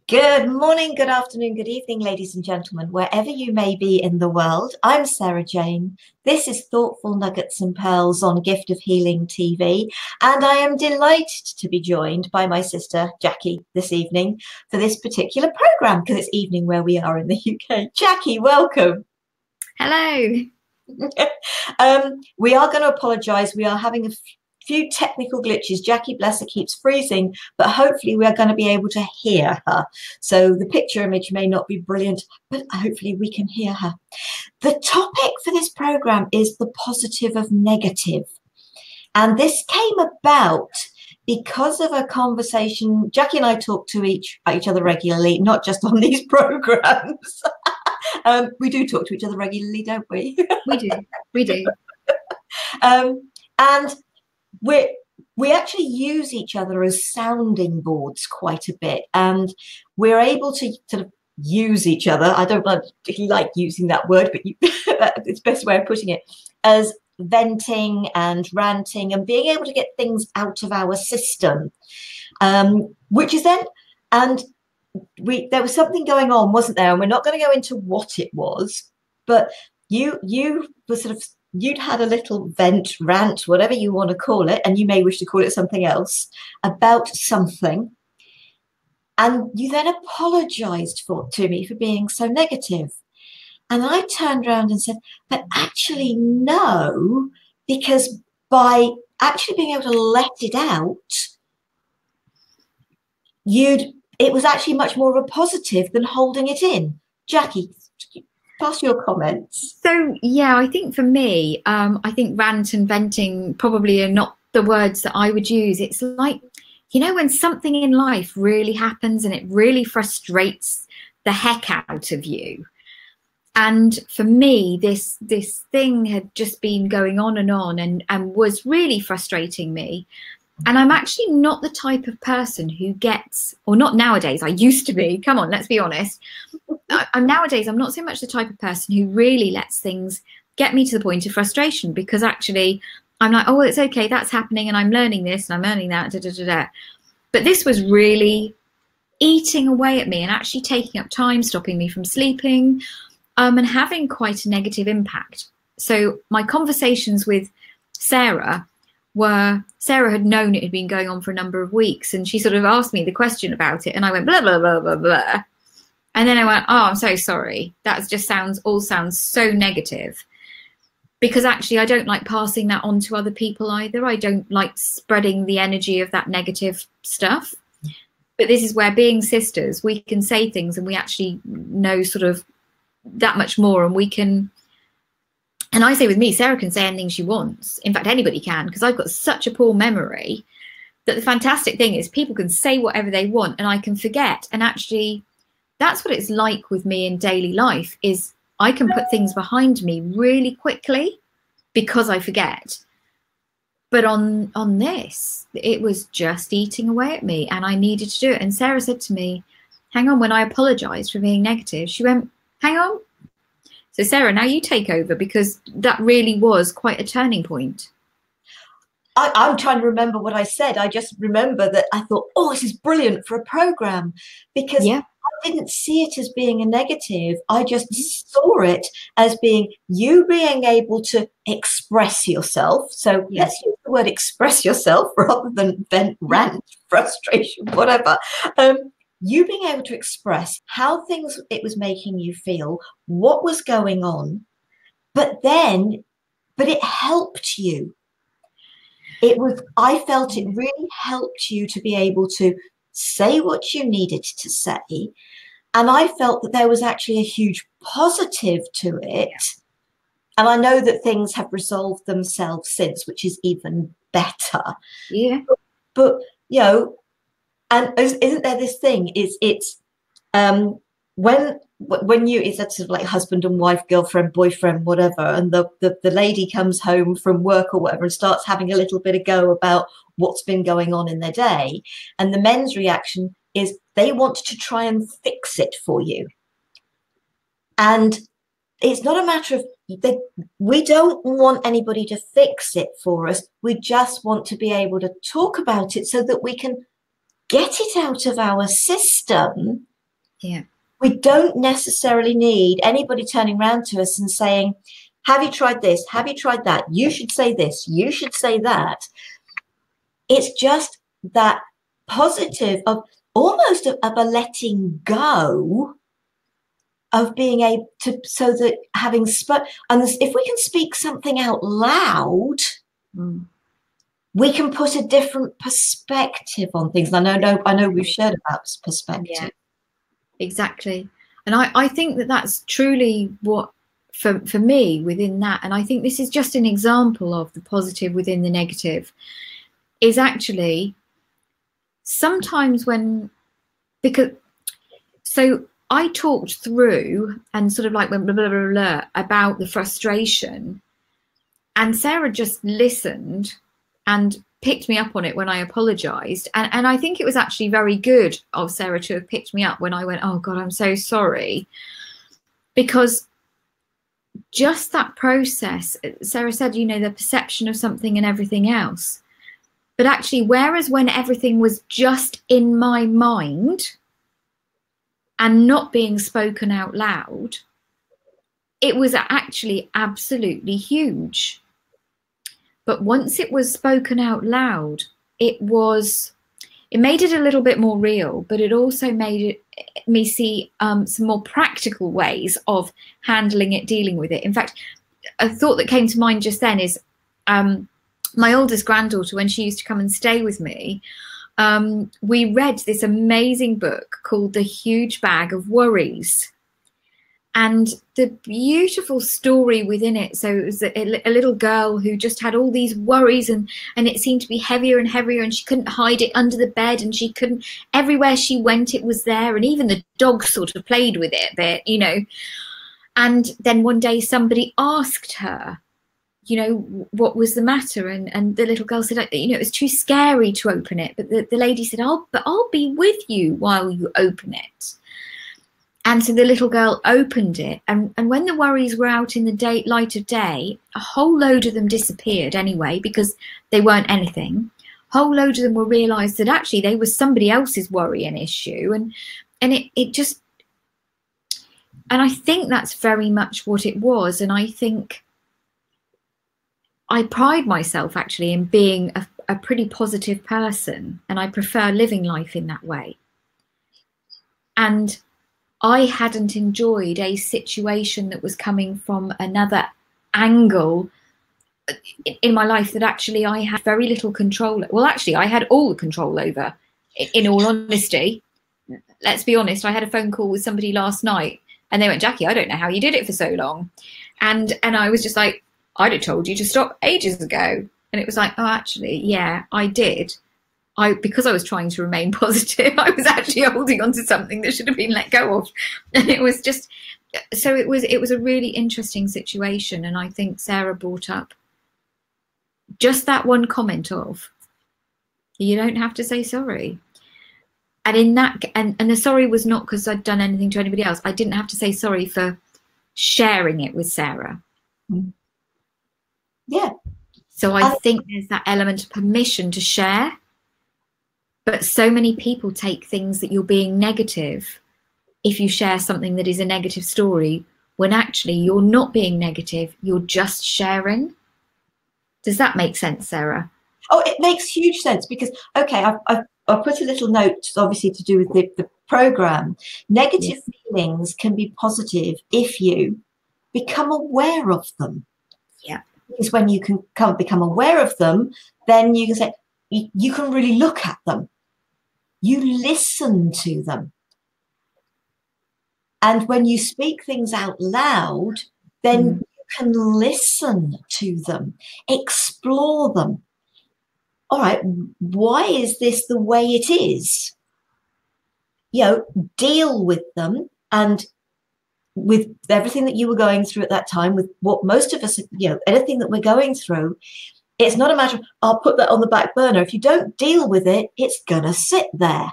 Good morning, good afternoon, good evening, ladies and gentlemen, wherever you may be in the world. I'm Sara Jane. This is Thoughtful Nuggets and Pearls on Gift of Healing TV, and I am delighted to be joined by my sister Jackie this evening for this particular program because it's evening where we are in the UK. Jackie, welcome. Hello. We are going to apologise. We are having a few technical glitches. Jackie, bless her, keeps freezing, but hopefully we are going to be able to hear her. So the picture image may not be brilliant, but hopefully we can hear her. The topic for this program is the positive of negative. And this came about because of a conversation. Jackie and I talk to each other regularly, not just on these programs. We do talk to each other regularly, don't we? We do. And we actually use each other as sounding boards quite a bit, and we're able to sort of use each other. I don't like using that word, but it's the best way of putting it, as venting and ranting and being able to get things out of our system, which is then, and there was something going on, wasn't there? And we're not going to go into what it was, but you were sort of, you'd had a little vent, rant, whatever you want to call it, and you may wish to call it something else, about something. And you then apologized to me for being so negative. And I turned around and said, but actually, no, because by actually being able to let it out, it was actually much more of a positive than holding it in. Jackie, pass your comments. So, yeah, I think for me, I think rant and venting probably are not the words that I would use. It's like, you know, when something in life really happens and it really frustrates the heck out of you. And for me, this thing had just been going on and was really frustrating me. And I'm actually not the type of person who gets, or not nowadays, I used to be, come on, let's be honest. Nowadays, I'm not so much the type of person who really lets things get me to the point of frustration, because actually I'm like, oh, it's okay, that's happening, and I'm learning this and I'm learning that, da, da, da, da. But this was really eating away at me and actually taking up time, stopping me from sleeping, and having quite a negative impact. So my conversations with Sarah had known it had been going on for a number of weeks, and she sort of asked me the question about it, and I went blah blah blah blah blah, and then I went, oh, I'm so sorry, that just sounds so negative, because actually I don't like passing that on to other people either. I don't like spreading the energy of that negative stuff. But this is where, being sisters, we can say things and we actually know sort of that much more, and we can. And I say with me, Sarah can say anything she wants. In fact, anybody can, because I've got such a poor memory that the fantastic thing is people can say whatever they want and I can forget. And actually, that's what it's like with me in daily life, is I can put things behind me really quickly because I forget. But on this, it was just eating away at me and I needed to do it. And Sarah said to me, hang on, when I apologized for being negative, she went, hang on. So Sarah, now you take over, because that really was quite a turning point. I'm trying to remember what I said. I just remember that I thought, oh, this is brilliant for a program, because I didn't see it as being a negative. I just saw it as being you being able to express yourself. So let's use the word express yourself rather than vent, rant, frustration, whatever. You being able to express how it was making you feel, what was going on, but it helped you. I felt it really helped you to be able to say what you needed to say. And I felt that there was actually a huge positive to it. And I know that things have resolved themselves since, which is even better. Yeah. But you know, and isn't there this thing? It's when it's that sort of like husband and wife, girlfriend, boyfriend, whatever, and the lady comes home from work or whatever and starts having a little bit of go about what's been going on in their day, and the men's reaction is they want to try and fix it for you. And it's not a matter of we don't want anybody to fix it for us. We just want to be able to talk about it so that we can get it out of our system Yeah. We don't necessarily need anybody turning around to us and saying, have you tried this? Have you tried that? You should say this. You should say that. It's just that positive of almost of a letting go of being able to, so that having and if we can speak something out loud, we can put a different perspective on things. And I know we've shared about perspective. Yeah, exactly. And I think that that's truly what, for me, within that, and I think this is just an example of the positive within the negative, is actually sometimes so I talked through and sort of like went blah, blah, blah, blah, about the frustration, and Sarah just listened and picked me up on it when I apologized. And I think it was actually very good of Sarah to have picked me up when I went, oh God, I'm so sorry. Because just that process, Sarah said, you know, the perception of something and everything else. But actually, whereas when everything was just in my mind and not being spoken out loud, it was actually absolutely huge. But once it was spoken out loud, it made it a little bit more real, but it also made me see some more practical ways of handling it, dealing with it. In fact, a thought that came to mind just then is my oldest granddaughter, when she used to come and stay with me, we read this amazing book called The Huge Bag of Worries. And the beautiful story within it, so it was a little girl who just had all these worries, and it seemed to be heavier and heavier, and she couldn't hide it under the bed, and she couldn't, everywhere she went it was there, and even the dog sort of played with it a bit, you know. And then one day somebody asked her, you know, what was the matter, and the little girl said, you know, it was too scary to open it, but the lady said, I'll be with you while you open it. And so the little girl opened it, and when the worries were out in the light of day, a whole load of them disappeared anyway, because they weren't anything. A whole load of them were realised that actually they were somebody else's worry and issue, and it just, and I think that's very much what it was. And I think I pride myself actually in being a pretty positive person, and I prefer living life in that way. And I hadn't enjoyed a situation that was coming from another angle in my life that actually I had very little control. Well, actually, I had all the control over, in all honesty. Let's be honest, I had a phone call with somebody last night, and they went, Jackie, I don't know how you did it for so long. And I was just like, I'd have told you to stop ages ago. And it was like, oh, actually, yeah, I did. Because I was trying to remain positive, I was actually holding on to something that should have been let go of. And it was just, so it was a really interesting situation. And I think Sarah brought up just that one comment of, you don't have to say sorry. And in that, and the sorry was not because I'd done anything to anybody else. I didn't have to say sorry for sharing it with Sarah. Yeah. So I think there's that element of permission to share. But so many people take things that you're being negative if you share something that is a negative story, when actually you're not being negative, you're just sharing. Does that make sense, Sarah? Oh, it makes huge sense, because, okay, I've put a little note, obviously, to do with the program. Negative feelings can be positive if you become aware of them. Yeah. Because when you can become aware of them, then you can say, you can really look at them. You listen to them. And when you speak things out loud, then you can listen to them, explore them. All right, why is this the way it is? You know, deal with them, and with everything that you were going through at that time, with what most of us, you know, anything that we're going through, it's not a matter of, I'll put that on the back burner. If you don't deal with it, it's going to sit there.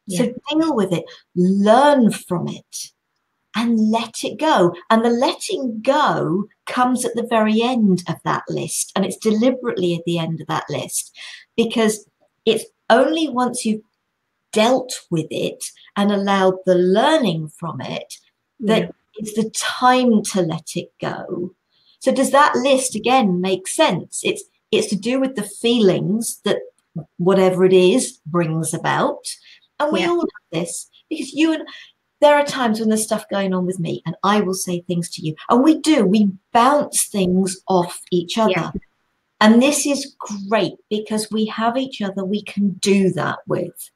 Yeah. So deal with it, learn from it, and let it go. And the letting go comes at the very end of that list. And it's deliberately at the end of that list, because it's only once you've dealt with it and allowed the learning from it, that it's the time to let it go. So does that list again make sense? It's to do with the feelings that whatever it is brings about. And we all have this, because there are times when there's stuff going on with me and I will say things to you, and we bounce things off each other. Yeah. And this is great because we have each other we can do that with.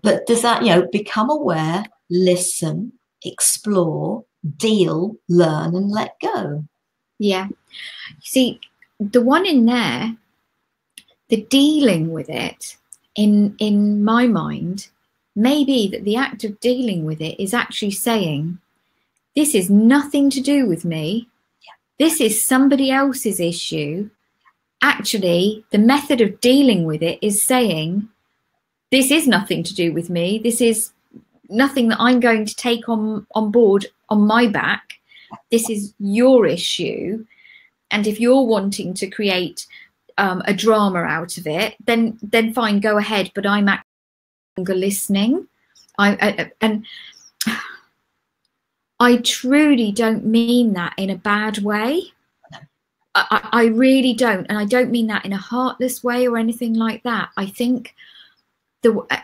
But does that, become aware, listen, explore, deal, learn, and let go? Yeah. See, the one in there, the dealing with it, in my mind, may be that the act of dealing with it is actually saying, this is nothing to do with me. This is somebody else's issue. Actually, the method of dealing with it is saying, this is nothing to do with me. This is nothing that I'm going to take on board on my back. This is your issue. And if you're wanting to create a drama out of it, then fine, go ahead. But I'm actually listening. I truly don't mean that in a bad way. I really don't. And I don't mean that in a heartless way or anything like that. I think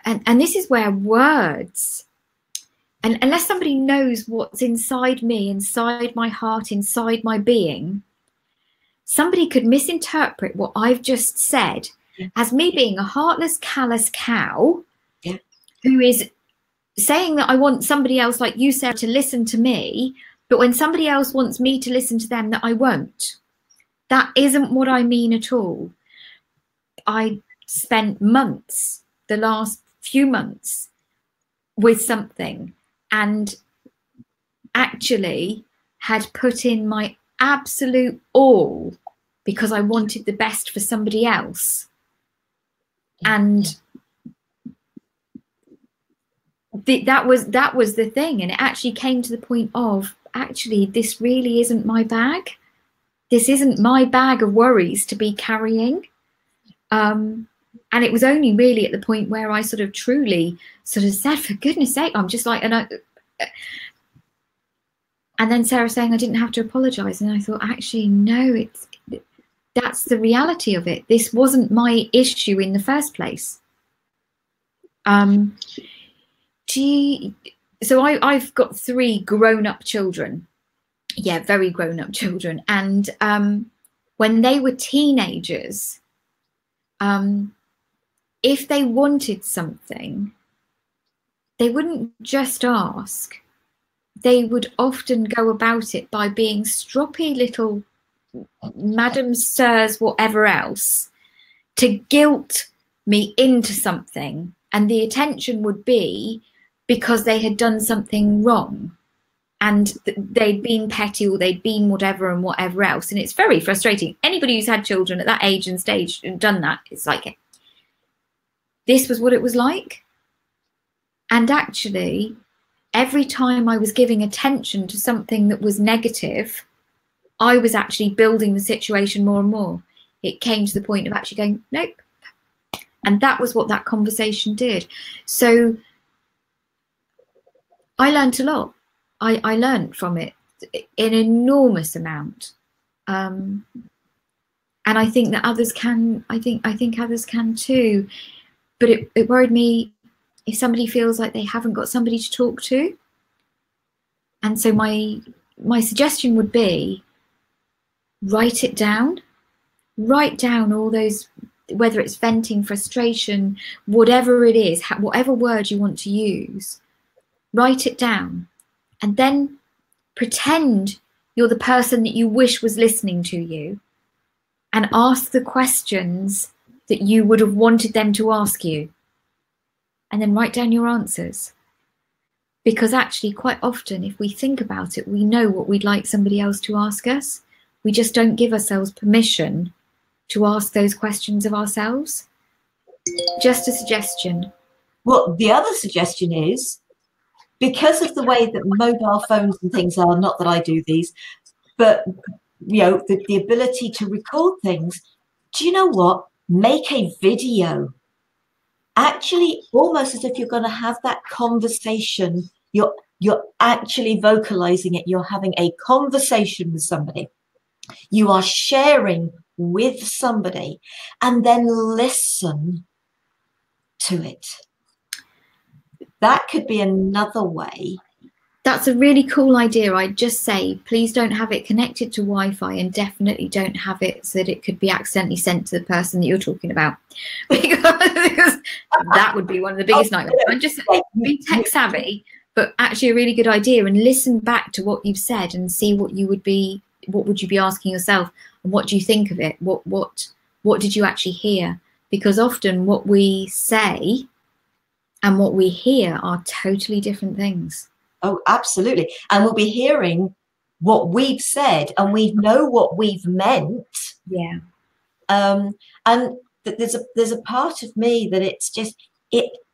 and this is where words, and unless somebody knows what's inside me, inside my heart, inside my being, somebody could misinterpret what I've just said as me being a heartless, callous cow who is saying that I want somebody else, like you said, to listen to me, but when somebody else wants me to listen to them, that I won't. That isn't what I mean at all. I spent months, the last few months, with something and actually had put in my absolute all because I wanted the best for somebody else. And that was the thing. And it actually came to the point of, actually, this really isn't my bag. This isn't my bag of worries to be carrying. And it was only really at the point where I sort of truly sort of said, for goodness sake, I'm just like, and then Sarah saying I didn't have to apologize. And I thought, actually, no, that's the reality of it. This wasn't my issue in the first place. So I've got 3 grown-up children. Yeah, very grown-up children. And when they were teenagers, if they wanted something, they wouldn't just ask. They would often go about it by being stroppy little madams, sirs, whatever else, to guilt me into something. And the attention would be because they had done something wrong and they'd been petty or they'd been whatever and whatever else. And it's very frustrating. Anybody who's had children at that age and stage and done that, it's like, this was what it was like. And actually, every time I was giving attention to something that was negative, I was actually building the situation more and more. It came to the point of actually going, nope. And that was what that conversation did. So I learned a lot. I learned from it an enormous amount. And I think that others can, I think others can too. But it worried me if somebody feels like they haven't got somebody to talk to. And so my suggestion would be, write it down. Write down all those, whether it's venting, frustration, whatever it is, whatever word you want to use, write it down. And then pretend you're the person that you wish was listening to you and ask the questions that you would have wanted them to ask you. And then write down your answers. Because actually, quite often, if we think about it, we know what we'd like somebody else to ask us. We just don't give ourselves permission to ask those questions of ourselves. Just a suggestion. Well, the other suggestion is, because of the way that mobile phones and things are, not that I do these, but the ability to record things, do you know what? Make a video actually almost as if you're going to have that conversation. You're actually vocalizing it. You're having a conversation with somebody. You are sharing with somebody, and then listen to it. That could be another way. That's a really cool idea. I'd just say, please don't have it connected to Wi-Fi, and definitely don't have it so that it could be accidentally sent to the person that you're talking about, because that would be one of the biggest nightmares. I'm just be tech savvy, but actually a really good idea, and listen back to what you've said and see what you would be, what would you be asking yourself, and what do you think of it? What did you actually hear? Because often what we say and what we hear are totally different things. Oh, absolutely. And we'll be hearing what we've said, and we know what we've meant. Yeah. And there's a part of me that it's just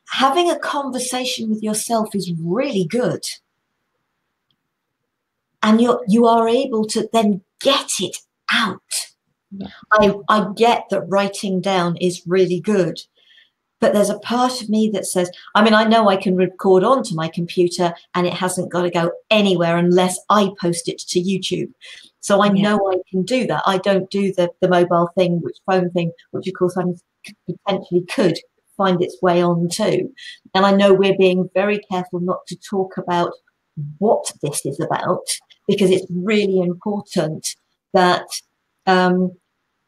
having a conversation with yourself is really good. And you are able to then get it out. Yeah. I get that writing down is really good. But there's a part of me that says, I mean, I know I can record onto my computer and it hasn't got to go anywhere unless I post it to YouTube. So I know I can do that. I don't do the mobile thing, phone thing, which of course I potentially could find its way on too. And I know we're being very careful not to talk about what this is about, because it's really important that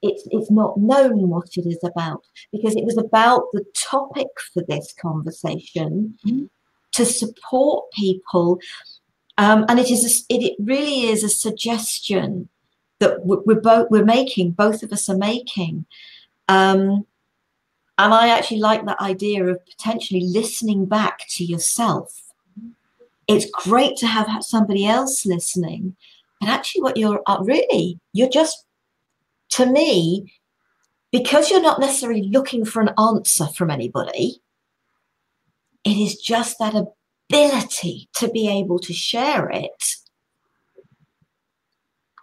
it's not known what it is about, because it was about the topic for this conversation to support people, and it really is a suggestion that both of us are making, and I actually like that idea of potentially listening back to yourself. It's great to have somebody else listening, but actually what you're just, to me, because you're not necessarily looking for an answer from anybody, it is just that ability to be able to share it.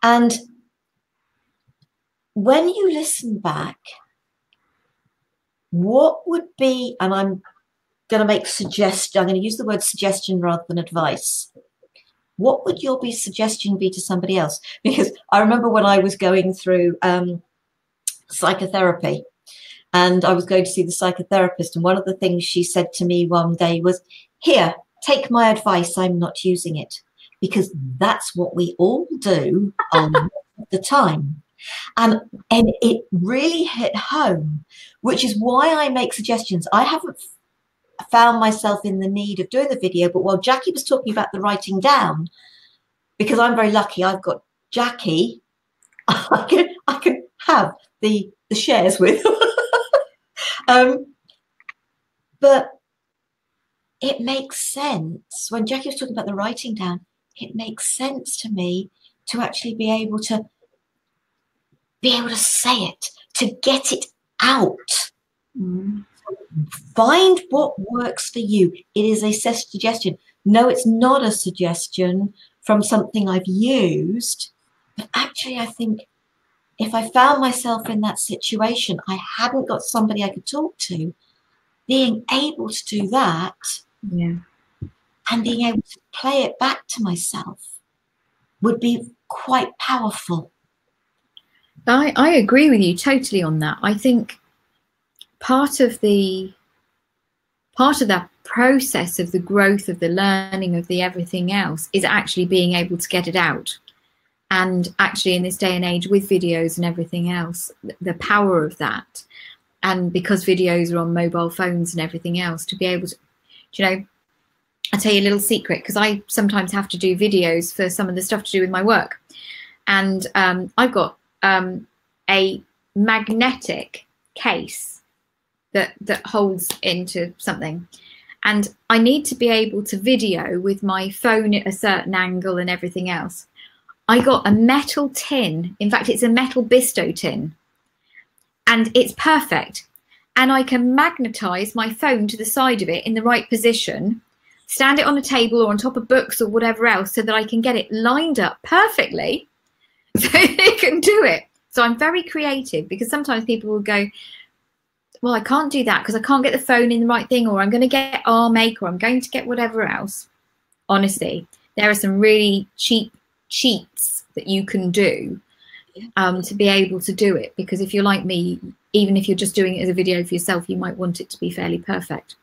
And when you listen back, what would be, and I'm going to use the word suggestion rather than advice. What would your suggestion be to somebody else? Because I remember when I was going through psychotherapy, and I was going to see the psychotherapist, and one of the things she said to me one day was, "Here, take my advice, I'm not using it," because that's what we all do all the time. And it really hit home, which is why I make suggestions. I haven't found myself in the need of doing the video, but while Jackie was talking about the writing down, because I'm very lucky, I've got Jackie I can have the shares with. But it makes sense when Jackie was talking about the writing down. It makes sense to me to actually be able to say it, to get it out. Find what works for you. It is a suggestion. No, it's not a suggestion from something I've used, but actually I think if I found myself in that situation, I hadn't got somebody I could talk to, being able to do that, and being able to play it back to myself would be quite powerful. I agree with you totally on that. I think part of that process of the growth, of the learning, of the everything else is actually being able to get it out. And actually in this day and age with videos and everything else, the power of that, and because videos are on mobile phones and everything else, to be able to, I'll tell you a little secret, because I sometimes have to do videos for some of the stuff to do with my work. And I've got a magnetic case that holds into something. And I need to be able to video with my phone at a certain angle and everything else. I got a metal tin. In fact, it's a metal Bisto tin. And it's perfect. And I can magnetize my phone to the side of it in the right position, stand it on a table or on top of books or whatever else, so that I can get it lined up perfectly so it can do it. So I'm very creative, because sometimes people will go, well, I can't do that because I can't get the phone in the right thing, or I'm going to get arm ache, or I'm going to get whatever else. Honestly, there are some really cheap cheats that you can do to be able to do it. Because if you're like me, even if you're just doing it as a video for yourself, you might want it to be fairly perfect.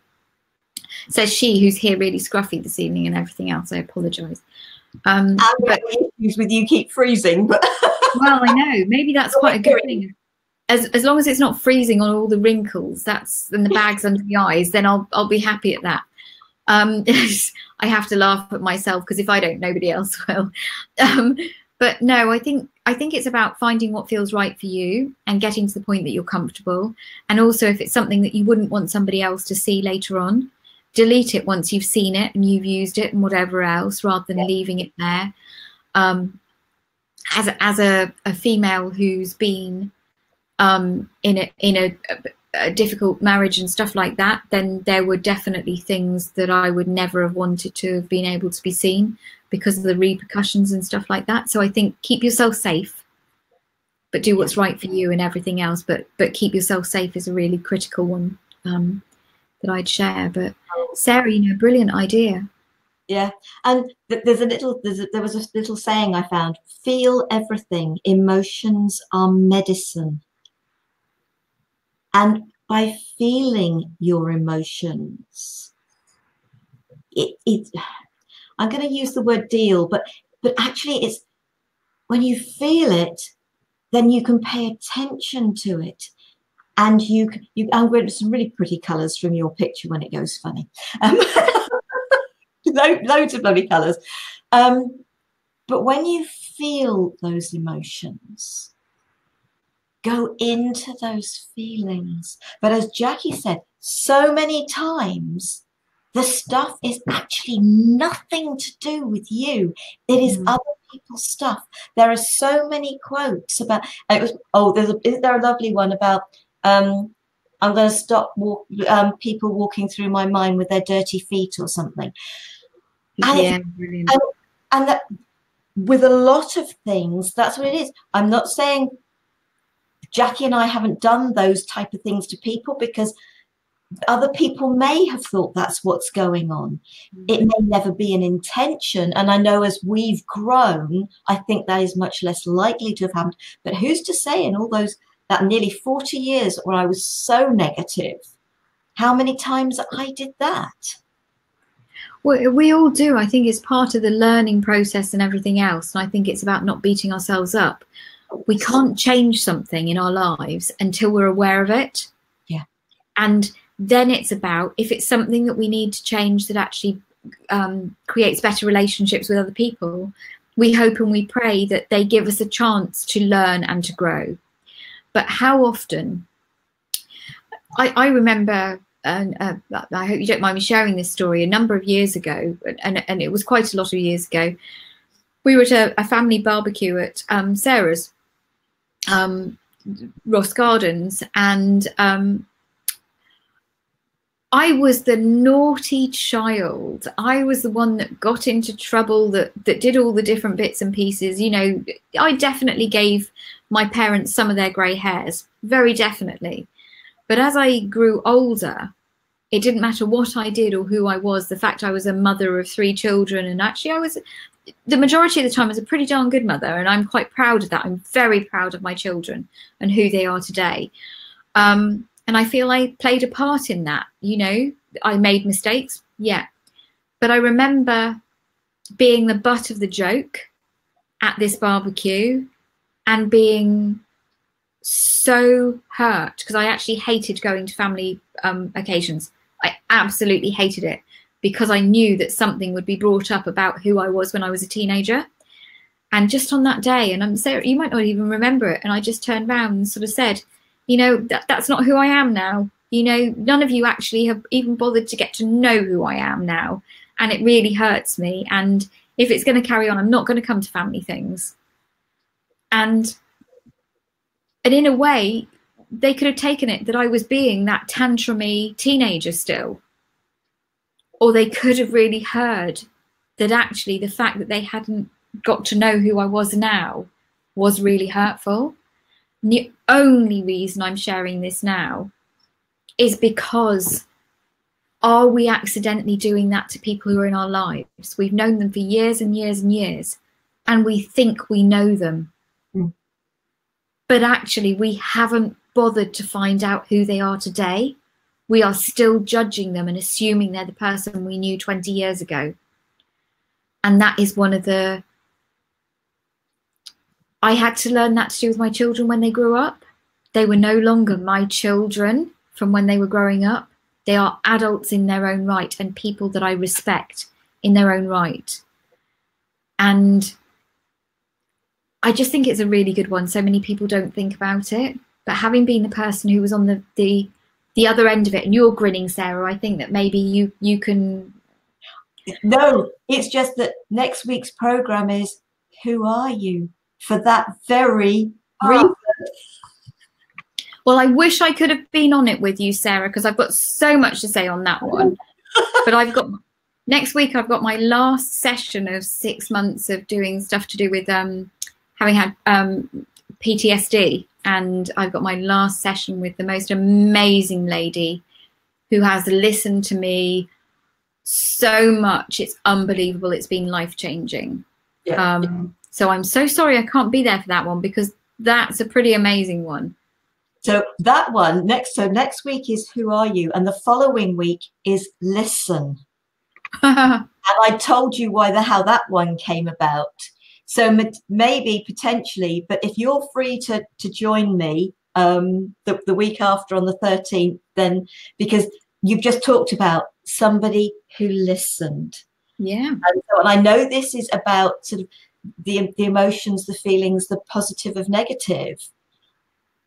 Says she, who's here really scruffy this evening and everything else. I apologise. But issues with you keep freezing, but well, I know, maybe that's quite a good thing. As long as it's not freezing on all the wrinkles, and the bags under the eyes, then I'll be happy at that. I have to laugh at myself because if I don't, nobody else will. But no, I think it's about finding what feels right for you and getting to the point that you're comfortable. And also, if it's something that you wouldn't want somebody else to see later on, delete it once you've seen it and you've used it and whatever else, rather than leaving it there. As a female who's been in a difficult marriage and stuff like that, then there were definitely things that I would never have wanted to have been able to be seen because of the repercussions and stuff like that. So I think keep yourself safe, but do what's right for you and everything else. But keep yourself safe is a really critical one that I'd share. But Sarah, brilliant idea. Yeah, and there was a little saying I found: feel everything. Emotions are medicine. And by feeling your emotions, I'm going to use the word deal, but actually it's when you feel it, then you can pay attention to it. And I'm going to some really pretty colours from your picture when it goes funny. Loads of lovely colours. But when you feel those emotions, go into those feelings. But as Jackie said, so many times the stuff is actually nothing to do with you. It is other people's stuff. There are so many quotes about isn't there a lovely one about I'm going to stop people walking through my mind with their dirty feet or something. And brilliant. And that with a lot of things, that's what it is. I'm not saying Jackie and I haven't done those type of things to people, because other people may have thought that's what's going on. It may never be an intention. And I know as we've grown, I think that is much less likely to have happened. But who's to say in all that nearly 40 years where I was so negative, how many times I did that? Well, we all do. I think it's part of the learning process and everything else. And I think it's about not beating ourselves up. We can't change something in our lives until we're aware of it. Yeah. And then it's about, if it's something that we need to change that actually creates better relationships with other people, we hope and we pray that they give us a chance to learn and to grow. But how often, I remember, and I hope you don't mind me sharing this story, a number of years ago, and it was quite a lot of years ago, we were at a family barbecue at Sarah's, Ross Gardens, and I was the naughty child. I was the one that got into trouble, that did all the different bits and pieces. I definitely gave my parents some of their grey hairs, very definitely. But as I grew older, it didn't matter what I did or who I was. The fact I was a mother of 3 children, and actually I was, the majority of the time, I was a pretty darn good mother, and I'm quite proud of that. I'm very proud of my children and who they are today. And I feel I played a part in that. I made mistakes, yeah. But I remember being the butt of the joke at this barbecue and being so hurt, because I actually hated going to family occasions. I absolutely hated it, because I knew that something would be brought up about who I was when I was a teenager. And just on that day, and I'm Sarah, you might not even remember it, and I just turned around and sort of said, that's not who I am now. None of you actually have even bothered to get to know who I am now. And it really hurts me. And if it's going to carry on, I'm not going to come to family things. And in a way, they could have taken it that I was being that tantrumy teenager still. Or they could have really heard that actually the fact that they hadn't got to know who I was now was really hurtful. And the only reason I'm sharing this now is because, are we accidentally doing that to people who are in our lives? We've known them for years and years and years, and we think we know them. Mm. But actually, we haven't bothered to find out who they are today. We are still judging them and assuming they're the person we knew 20 years ago. And that is one of the... I had to learn that to do with my children when they grew up. They were no longer my children from when they were growing up. They are adults in their own right and people that I respect in their own right. And I just think it's a really good one. So many people don't think about it. But having been the person who was on the other end of it, and you're grinning, Sarah, I think that maybe you can... No, it's just that next week's program is Who Are You? For that very reason. Well, I wish I could have been on it with you, Sarah, because I've got so much to say on that one. But next week, I've got my last session of 6 months of doing stuff to do with having had PTSD. And I've got my last session with the most amazing lady who has listened to me so much. It's unbelievable. It's been life-changing. Yeah. So I'm so sorry I can't be there for that one, because that's a pretty amazing one. So that one next week is Who Are You? And the following week is Listen. And I told you how that one came about. So maybe potentially, but if you're free to join me the week after on the 13th, then, because you've just talked about somebody who listened. Yeah. And I know this is about sort of the emotions, the feelings, the positive of negative.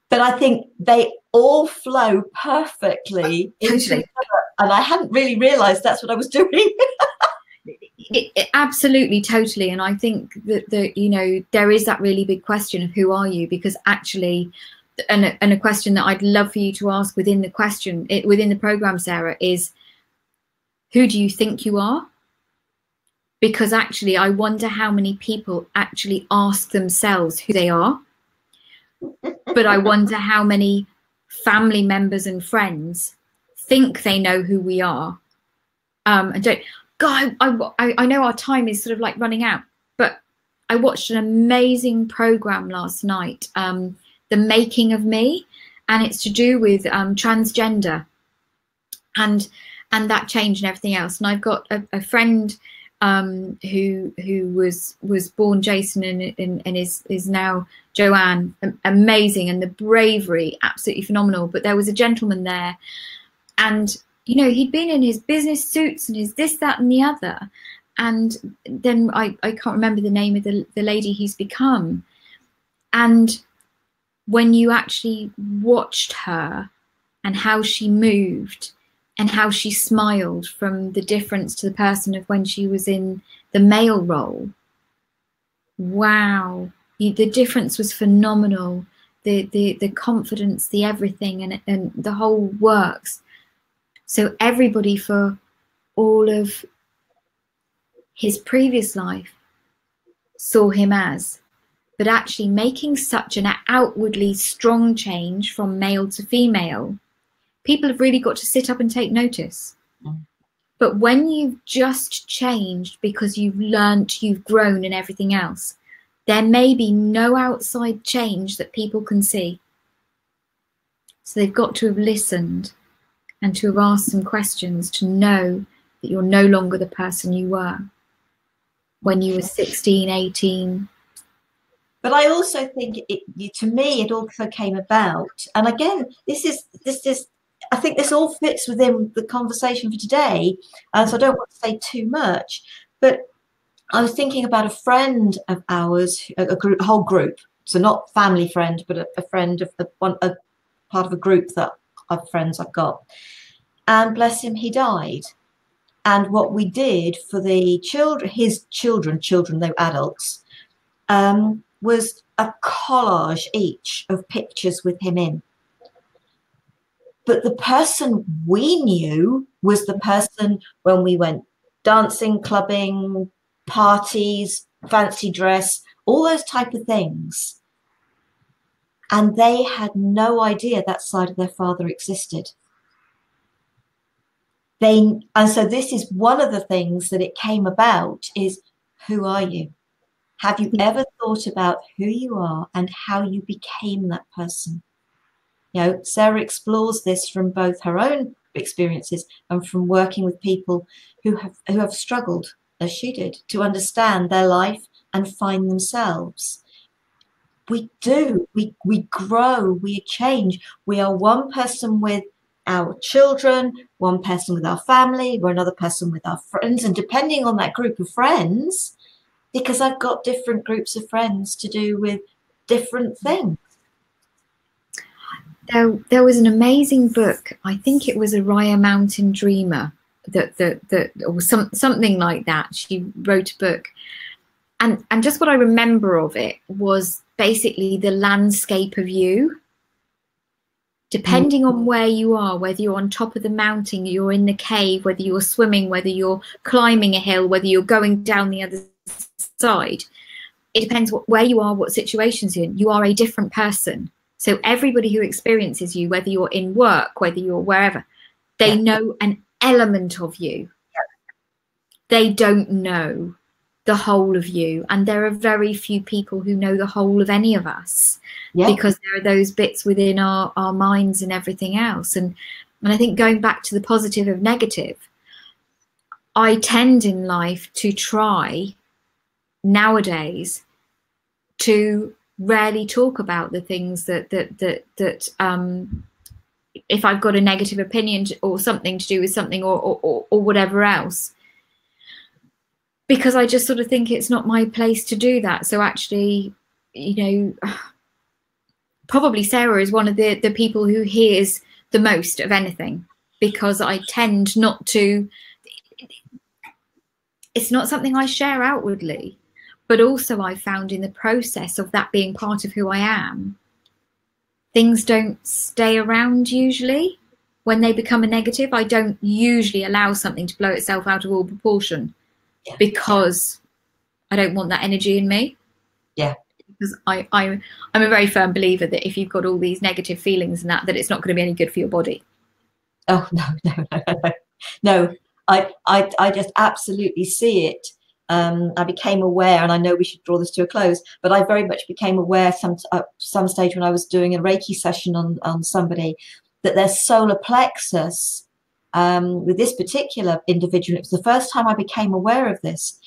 But I think they all flow perfectly into each other. And I hadn't really realized that's what I was doing. It absolutely, totally. And I think that you know, there is that really big question of who are you? Because actually, and a question that I'd love for you to ask within the program, Sarah, is who do you think you are? Because actually, I wonder how many people actually ask themselves who they are. But I wonder how many family members and friends think they know who we are. And don't. God, I know our time is sort of like running out, but I watched an amazing program last night, The Making of Me, and it's to do with transgender and that change and everything else. And I've got a friend who was born Jason and is now Joanne. Amazing, and the bravery, absolutely phenomenal. But there was a gentleman there, and you know, he'd been in his business suits and his this, that, and the other. And then I can't remember the name of the lady he's become. And when you actually watched her and how she moved and how she smiled, from the difference to the person of when she was in the male role, wow, the difference was phenomenal. The confidence, the everything, and the whole works. So everybody, for all of his previous life, saw him as, but actually making such an outwardly strong change from male to female, people have really got to sit up and take notice. Mm. But when you've just changed because you've learnt, you've grown and everything else, there may be no outside change that people can see. So they've got to have listened and to have asked some questions to know that you're no longer the person you were when you were 16, 18. But I also think to me, it also came about. And again, this is, I think this all fits within the conversation for today. So I don't want to say too much, but I was thinking about a friend of ours, a whole group. So not family friend, but a friend of a part of a group of friends I've got. And bless him, he died. And what we did for the children, his children, they were adults, was a collage each of pictures with him in. But the person we knew was the person when we went dancing, clubbing, parties, fancy dress, all those type of things. And they had no idea that side of their father existed. and so this is one of the things that it came about is, who are you? Have you ever thought about who you are and how you became that person? You know, Sarah explores this from both her own experiences and from working with people who have struggled, as she did, to understand their life and find themselves. We do. We grow. We change. We are one person with our children, one person with our family, we're another person with our friends, and depending on that group of friends, because I've got different groups of friends to do with different things. There was an amazing book. I think it was Araya Mountain Dreamer or something like that. She wrote a book, and just what I remember of it was basically the landscape of you. Depending on where you are, whether you're on top of the mountain, you're in the cave, whether you're swimming, whether you're climbing a hill, whether you're going down the other side, it depends where you are, what situations you're in. You are a different person. So everybody who experiences you, whether you're in work, whether you're wherever, they know an element of you. They don't know the whole of you. And there are very few people who know the whole of any of us, because there are those bits within our minds and everything else. And I think going back to the positive of negative, I tend in life to try nowadays to rarely talk about the things that if I've got a negative opinion or something to do with something or whatever else, because I just sort of think it's not my place to do that. So actually, you know, probably Sarah is one of the people who hears the most of anything, because I tend not to, it's not something I share outwardly, but also I found in the process of that being part of who I am, things don't stay around usually. When they become a negative, I don't usually allow something to blow itself out of all proportion, because I don't want that energy in me. Because I'm a very firm believer that if you've got all these negative feelings and that it's not going to be any good for your body. Oh, no. I just absolutely see it. I became aware, and I know we should draw this to a close, but I very much became aware some stage when I was doing a Reiki session on somebody, that their solar plexus, with this particular individual, it was the first time I became aware of this.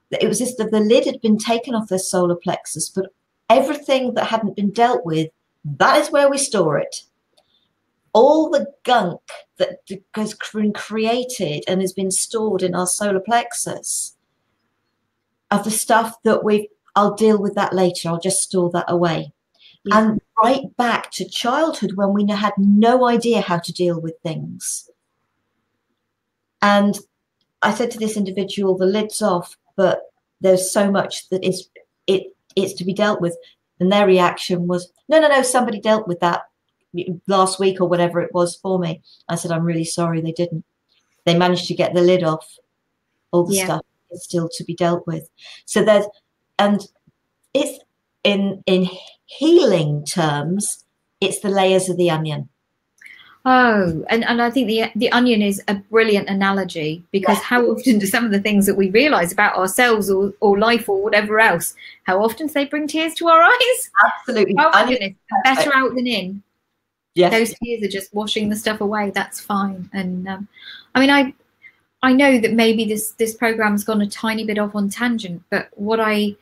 It was just that the lid had been taken off their solar plexus, but everything that hadn't been dealt with, that is where we store it. All the gunk that has been created and has been stored in our solar plexus of the stuff that I'll deal with that later, I'll just store that away. And right back to childhood, when we had no idea how to deal with things. And I said to this individual, the lid's off, but there's so much that it's to be dealt with. And their reaction was, no, somebody dealt with that last week or whatever it was for me. I said, I'm really sorry, they didn't. They managed to get the lid off. All the stuff is still to be dealt with. So and it's in healing terms, it's the layers of the onion. Oh, and I think the onion is a brilliant analogy, because how often do some of the things that we realize about ourselves or life or whatever else, how often do they bring tears to our eyes? Absolutely. Oh my goodness, better out than in. Yes. Those tears are just washing the stuff away. That's fine. And I mean, I know that maybe this program's gone a tiny bit off on tangent, but what I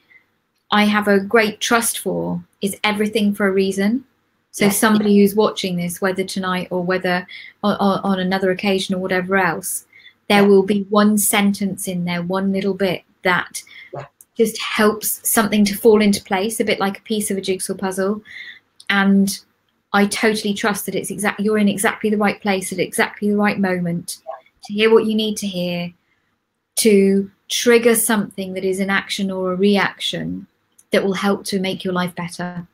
have a great trust for is everything for a reason. So somebody who's watching this, whether tonight or whether on another occasion or whatever else, there will be one sentence in there, one little bit that just helps something to fall into place, a bit like a piece of a jigsaw puzzle. And I totally trust that you're in exactly the right place at exactly the right moment to hear what you need to hear, to trigger something that is an action or a reaction that will help to make your life better.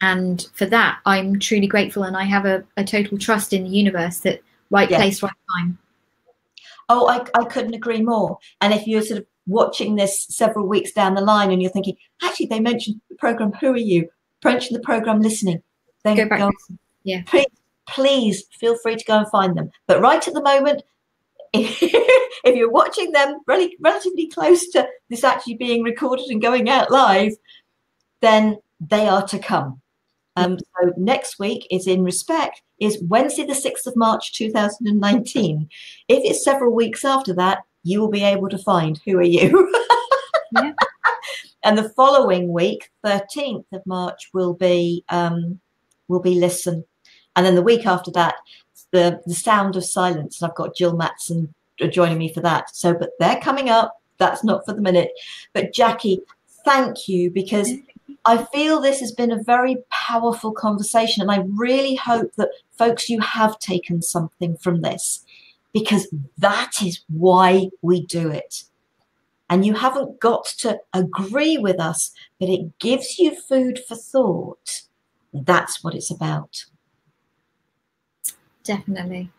And for that, I'm truly grateful, and I have a total trust in the universe that right place, right time. Oh, I couldn't agree more. And if you're sort of watching this several weeks down the line and you're thinking, actually, they mentioned the program, who are you? Mention the program listening. Then go back. Please feel free to go and find them. But right at the moment, if you're watching them relatively close to this actually being recorded and going out live, then they are to come. So next week is Wednesday, the 6th of March, 2019. If it's several weeks after that, you will be able to find who are you. Yeah. And the following week, 13th of March, will be Listen. And then the week after that, the Sound of Silence. And I've got Jill Matson joining me for that. So, but they're coming up. That's not for the minute. But Jackie, thank you, because I feel this has been a very powerful conversation. And I really hope that folks, you have taken something from this, because that is why we do it. And you haven't got to agree with us, but it gives you food for thought. That's what it's about. Definitely.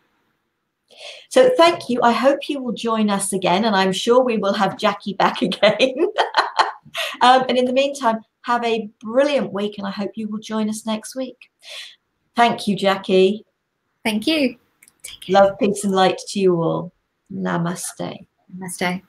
So thank you. I hope you will join us again, and I'm sure we will have Jackie back again. And in the meantime, have a brilliant week, and I hope you will join us next week. Thank you, Jackie. Thank you. Love, peace, and light to you all. Namaste. Namaste.